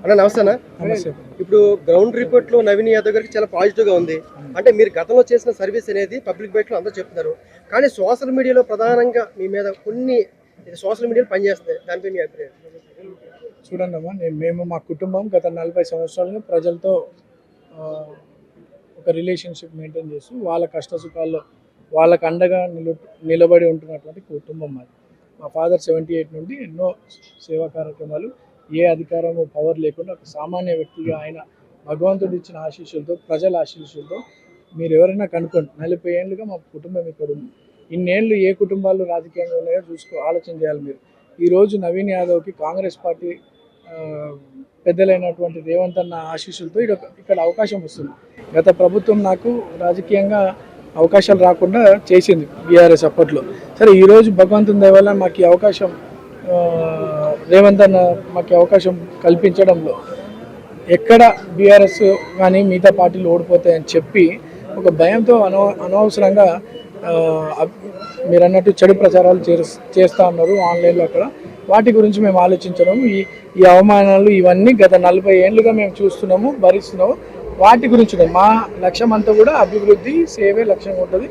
అన్న నమస్తేనా. ఇప్పుడు గ్రౌండ్ రిపోర్ట్ లో నవీన్ యాదవ్ గారికి చాలా పాజిటివ్ గా ఉంది. అంటే మీరు గతంలో చేసిన సర్వీస్ అనేది పబ్లిక్ బయట లో అందరూ చెప్తున్నారు, కానీ సోషల్ మీడియాలో ప్రధానంగా మీ మీద కొన్ని సోషల్ మీడియాలో పనిచేస్తుంది. దానిపై మీ అభిప్రాయం? చూడండి అమ్మా, మేము మా కుటుంబం గత 40 సంవత్సరాలుగా ప్రజలతో ఒక రిలేషన్షిప్ మెయింటైన్ చేస్తూ వాళ్ళ కష్ట సుఖాల్లో వాళ్ళకు అండగా నిలబడి ఉంటున్నటువంటి కుటుంబం మాది. మా ఫాదర్ 78 నుండి ఎన్నో సేవా కార్యక్రమాలు, ఏ అధికారము పవర్ లేకుండా ఒక సామాన్య వ్యక్తిగా ఆయన భగవంతుడు ఇచ్చిన ఆశీస్సులతో, ప్రజల ఆశీస్సులతో మీరు ఎవరైనా కనుక్కోండి, 40 ఏళ్ళుగా మా కుటుంబం ఇక్కడ ఉంది. ఇన్నేళ్ళు ఏ కుటుంబాలు రాజకీయంగా ఉన్నాయో ఆలోచన చేయాలి మీరు. ఈరోజు నవీన్ యాదవ్కి కాంగ్రెస్ పార్టీ పెద్దలైనటువంటి రేవంత్ అన్న ఆశీస్సులతో ఇక్కడ అవకాశం వస్తుంది. గత ప్రభుత్వం నాకు రాజకీయంగా అవకాశాలు రాకుండా చేసింది బీఆర్ఎస్ అప్పట్లో. సరే, ఈరోజు భగవంతుని దయ వల్ల మాకు ఈ అవకాశం, రేవంత్ అన్న మాకు అవకాశం కల్పించడంలో ఎక్కడ బీఆర్ఎస్ కానీ మిగతా పార్టీలు ఓడిపోతాయని చెప్పి ఒక భయంతో అనవసరంగా మీరు అన్నట్టు చెడు ప్రచారాలు చేస్తూ ఉన్నారు ఆన్లైన్లో. అక్కడ వాటి గురించి మేము ఆలోచించడం, ఈ అవమానాలు ఇవన్నీ గత 40 ఏళ్ళుగా మేము చూస్తున్నాము, భరిస్తున్నాము. వాటి గురించి మా లక్ష్యం అంతా కూడా అభివృద్ధి, సేవే లక్ష్యం ఉంటుంది.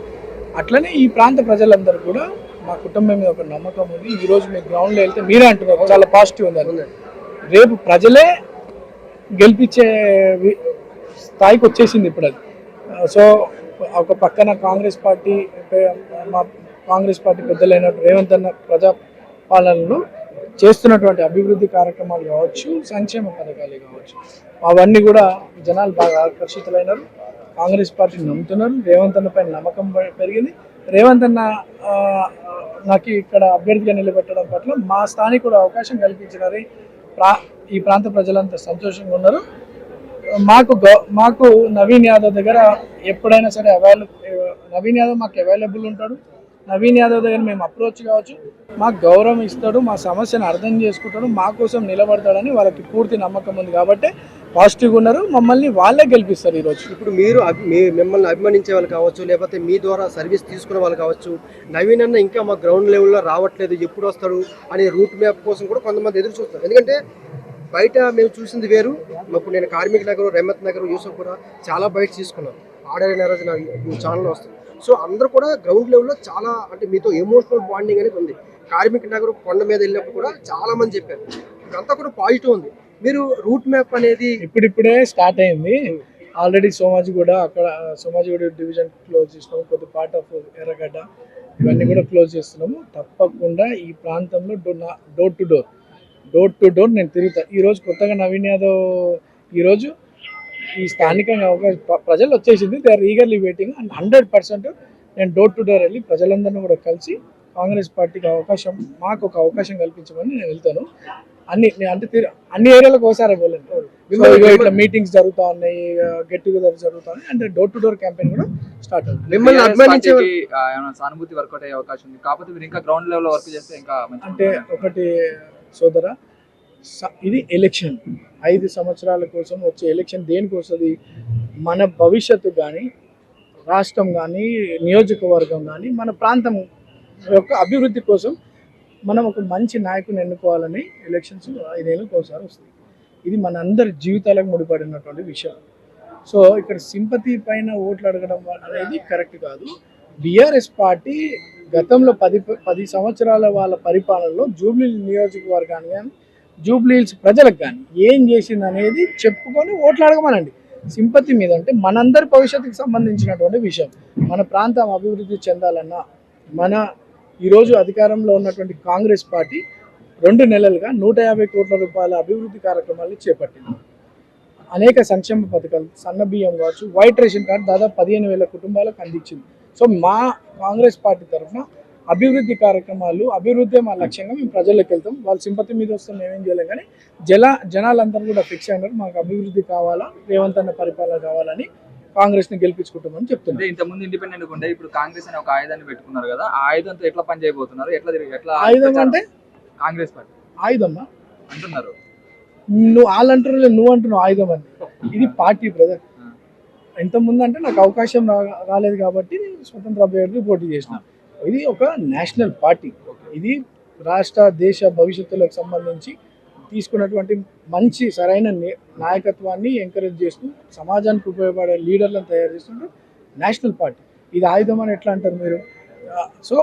అట్లనే ఈ ప్రాంత ప్రజలందరూ కూడా మా కుటుంబం మీద ఒక నమ్మకం ఉంది. ఈరోజు మీరు గ్రౌండ్లో వెళ్తే మీరే అంటున్నారు చాలా పాజిటివ్ ఉంది. రేపు ప్రజలే గెలిపించే స్థాయికి వచ్చేసింది ఇప్పుడు అది. సో ఒక పక్కన కాంగ్రెస్ పార్టీ పెద్దలైన రేవంత్ అన్న ప్రజాపాలనలో చేస్తున్నటువంటి అభివృద్ధి కార్యక్రమాలు కావచ్చు, సంక్షేమ పథకాలు కావచ్చు, అవన్నీ కూడా జనాలు బాగా ఆకర్షితులైనారు. కాంగ్రెస్ పార్టీని నమ్ముతున్నారు. రేవంత్ అన్న పైన నమ్మకం పెరిగింది. రేవంత్ అన్న నాకు ఇక్కడ అభ్యర్థిగా నిలబెట్టడం పట్ల మా స్థానికుడు అవకాశం కల్పించినారు. ఈ ప్రాంత ప్రజలంతా సంతోషంగా ఉన్నారు. మాకు నవీన్ యాదవ్ దగ్గర ఎప్పుడైనా సరే నవీన్ యాదవ్ మాకు అవైలబుల్ ఉంటాడు. నవీన్ యాదవ్ దగ్గర మేము అప్రోచ్ కావచ్చు, మాకు గౌరవం ఇస్తాడు, మా సమస్యను అర్థం చేసుకుంటాడు, మా కోసం నిలబడతాడని వాళ్ళకి పూర్తి నమ్మకం ఉంది. కాబట్టి పాజిటివ్గా ఉన్నారు. మమ్మల్ని వాళ్ళే గెలిపిస్తారు ఈరోజు. ఇప్పుడు మిమ్మల్ని అభిమానించే వాళ్ళు కావచ్చు, లేకపోతే మీ ద్వారా సర్వీస్ తీసుకునే వాళ్ళు కావచ్చు, నవీన్ అన్న ఇంకా మా గ్రౌండ్ లెవెల్లో రావట్లేదు, ఎప్పుడు వస్తాడు అనే రూట్ మ్యాప్ కోసం కూడా కొంతమంది ఎదురు చూస్తారు. ఎందుకంటే బయట మేము చూసింది వేరు. ఇప్పుడు నేను కార్మిక్ నగర్, రెహమత్ నగర్, యూసఫ్పుర చాలా బయట తీసుకున్నాను. ఆర్డర్ నరేజ్ నా ఛానల్లో వస్తుంది. సో అందరూ కూడా గ్రౌండ్ లెవెల్లో చాలా, అంటే మీతో ఎమోషనల్ బాండింగ్ అనేది ఉంది. కార్మిక్ నగర్ కొండ మీద వెళ్ళినప్పుడు కూడా చాలా మంది చెప్పారు, ఇదంతా కూడా పాజిటివ్ ఉంది. మీరు రూట్ మ్యాప్ అనేది ఇప్పుడిప్పుడే స్టార్ట్ అయింది. ఆల్రెడీ సోమాజిగూడ డివిజన్ క్లోజ్ చేస్తున్నాము, కొద్ది పార్ట్ ఆఫ్ ఎర్రగడ్డ ఇవన్నీ కూడా క్లోజ్ చేస్తున్నాము. తప్పకుండా ఈ ప్రాంతంలో డోర్ టు డోర్ నేను తిరుగుతా. ఈరోజు కొత్తగా నవీన్ యాదవ్ ఈరోజు ఈ స్థానికంగా ప్రజలు వచ్చేసింది. They are eagerly waiting. And 100% నేను డోర్ టు డోర్ వెళ్ళి ప్రజలందరినీ కూడా కలిసి కాంగ్రెస్ పార్టీకి మాకు ఒక అవకాశం కల్పించమని నేను వెళ్తాను. అన్ని ఏరియాలకు ఒకసారి పోలేను. ఇట్లా మీటింగ్స్ జరుగుతూ ఉన్నాయి, గెట్ టుగెదర్ జరుగుతూ ఉన్నాయి. అంటే డోర్ టు డోర్ క్యాంపెయిన్ కూడా స్టార్ట్ అవుతుంది. మిమ్మల్ని అభిమానించే సానుభూతి వర్కౌట్ అయ్యే అవకాశం ఉంది. కాకపోతే మీరు ఇంకా గ్రౌండ్ లెవెల్ వర్క్ చేస్తే ఇంకా అంటే ఒకటి సోదరా, ఇది ఎలక్షన్ 5 సంవత్సరాల కోసం వచ్చే ఎలక్షన్. దేనికి వస్తుంది? మన భవిష్యత్తు కానీ, రాష్ట్రం కానీ, నియోజకవర్గం కానీ, మన ప్రాంతం యొక్క అభివృద్ధి కోసం మనం ఒక మంచి నాయకుని ఎన్నుకోవాలని ఎలక్షన్స్ 5 ఏళ్ళకి ఒకసారి వస్తుంది. ఇది మన అందరి జీవితాలకు ముడిపడినటువంటి విషయం. సో ఇక్కడ సింపతి పైన ఓట్లు అడగడం అనేది కరెక్ట్ కాదు. బీఆర్ఎస్ పార్టీ గతంలో 10 సంవత్సరాల వాళ్ళ పరిపాలనలో జూబ్లీ నియోజకవర్గాన్ని కానీ, జూబ్లీ హిల్స్ ప్రజలకు కానీ ఏం చేసింది అనేది చెప్పుకొని ఓట్లు అడగమనండి. సింపతి మీద అంటే మనందరి భవిష్యత్తుకు సంబంధించినటువంటి విషయం. మన ప్రాంతం అభివృద్ధి చెందాలన్నా, ఈరోజు అధికారంలో ఉన్నటువంటి కాంగ్రెస్ పార్టీ 2 నెలలుగా 150 కోట్ల రూపాయల అభివృద్ధి కార్యక్రమాలు చేపట్టింది. అనేక సంక్షేమ పథకాలు, సన్న బియ్యం కావచ్చు, వైట్ రేషన్ కార్డు దాదాపు 15,000 కుటుంబాలకు అందించింది. సో మా కాంగ్రెస్ పార్టీ తరఫున అభివృద్ధి కార్యక్రమాలు, అభివృద్ధి మా లక్ష్యంగా మేము ప్రజల్లోకి వెళ్తాం. వాళ్ళ సింపతి మీద వస్తే మేమేం చేయలేం. కానీ జనాలందరూ కూడా ఫిక్స్ అయినారు, మాకు అభివృద్ధి కావాలా, రేవంత్ అన్న పరిపాలన కావాలని కాంగ్రెస్ ని గెలిపించుకుంటామని చెప్తున్నారు. ఇంతకుముందు ఇండిపెండెంట్ ఉండే, ఇప్పుడు కాంగ్రెస్ అని ఒక ఆయుధాన్ని పెట్టుకున్నారు కదా, ఆ ఆయుధంతో ఎట్లా పని చేయబోతున్నారు? ఎట్లా ఆయుధం అంటే కాంగ్రెస్ పార్టీ ఆయుధమ్మా అంటున్నారు. వాళ్ళు అంటున్నారు, నువ్వు అంటున్నావు ఆయుధం అని. ఇది పార్టీ బ్రదర్. ఇంతకుముందు అంటే నాకు అవకాశం రాలేదు కాబట్టి నేను స్వతంత్ర అభ్యర్థి పోటీ చేసిన. ఇది ఒక నేషనల్ పార్టీ. ఇది రాష్ట్ర దేశ భవిష్యత్తులకు సంబంధించి తీసుకున్నటువంటి మంచి సరైన నాయకత్వాన్ని ఎంకరేజ్ చేస్తూ సమాజానికి ఉపయోగపడే లీడర్లను తయారు చేస్తుంటే నేషనల్ పార్టీ ఇది ఆయుధం అని ఎట్లా అంటారు మీరు? సో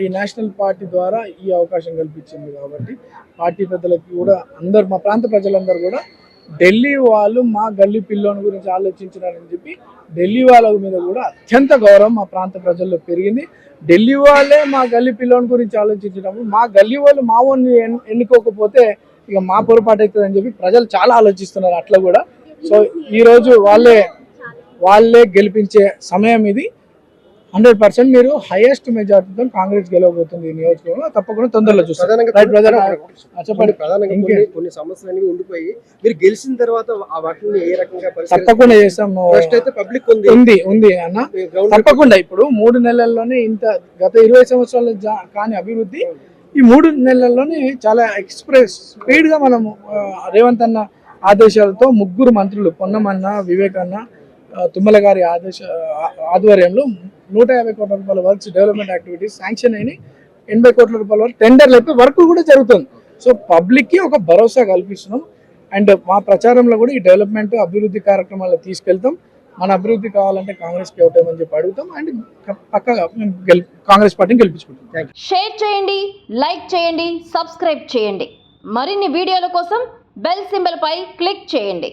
ఈ నేషనల్ పార్టీ ద్వారా ఈ అవకాశం కల్పించింది కాబట్టి పార్టీ పెద్దలకి కూడా అందరు మా ప్రాంత ప్రజలందరూ కూడా ఢిల్లీ వాళ్ళు మా గల్లీ పిల్లోని గురించి ఆలోచించినారని చెప్పి ఢిల్లీ వాళ్ళ మీద కూడా అత్యంత గౌరవం మా ప్రాంత ప్రజల్లో పెరిగింది. ఢిల్లీ వాళ్ళే మా గల్లీ పిల్లోని గురించి ఆలోచించినప్పుడు మా గల్లీ వాళ్ళు మా వాళ్ళని ఎన్నుకోకపోతే ఇక మా పొరపాటు అవుతుంది అని చెప్పి ప్రజలు చాలా ఆలోచిస్తున్నారు అట్లా కూడా. సో ఈరోజు వాళ్ళే గెలిపించే సమయం ఇది. 100% మీరు హైయెస్ట్ మెజార్టీతో కాంగ్రెస్ గెలవబోతుంది ఈ నియోజకవర్గంలో. తప్పకుండా తొందరలో చూస్తారు. ప్రధానంగా కొన్ని సమస్యలు అనేవి ఉండిపోయి మీరు గెలిచిన తర్వాత వాటిని ఏ రకంగా తప్పకుండా చేస్తాము. ఫస్ట్ అయితే పబ్లిక్ ఉంది అన్న, తప్పకుండా. ఇప్పుడు 3 నెలల్లోనే ఇంత గత 20 సంవత్సరాల కాని అభివృద్ధి ఈ 3 నెలల్లోనే చాలా ఎక్స్ప్రెస్ స్పీడ్ గా మనము రేవంత్ అన్న ఆదేశాలతో 3 మంత్రులు పొన్నమన్న, వివేక్ అన్న, తుమ్మల గారి ఆధ్వర్యంలో 150 కోట్ల రూపాయల వర్క్స్ డెవలప్మెంట్ యాక్టివిటీస్ శాంక్షన్ అయినాయి. 80 కోట్ల రూపాయల వరకు టెండర్లు అయితే వర్క్ కూడా జరుగుతుంది. సో పబ్లిక్ కి ఒక భరోసా కల్పిస్తున్నాం. అండ్ మా ప్రచారంలో కూడా ఈ డెవలప్మెంట్ అభివృద్ధి కార్యక్రమాల్లో తీసుకెళ్తాం. మన అభివృద్ధి కావాలంటే కాంగ్రెస్కి ఓటేయమని చెప్పి అడుగుతాం. అండ్ పక్కగా కాంగ్రెస్ పార్టీని గెలిపించుకుంటాం. షేర్ చేయండి, లైక్ చేయండి, సబ్స్క్రైబ్ చేయండి. మరిన్ని వీడియోల కోసం బెల్ సింబల్ పై క్లిక్ చేయండి.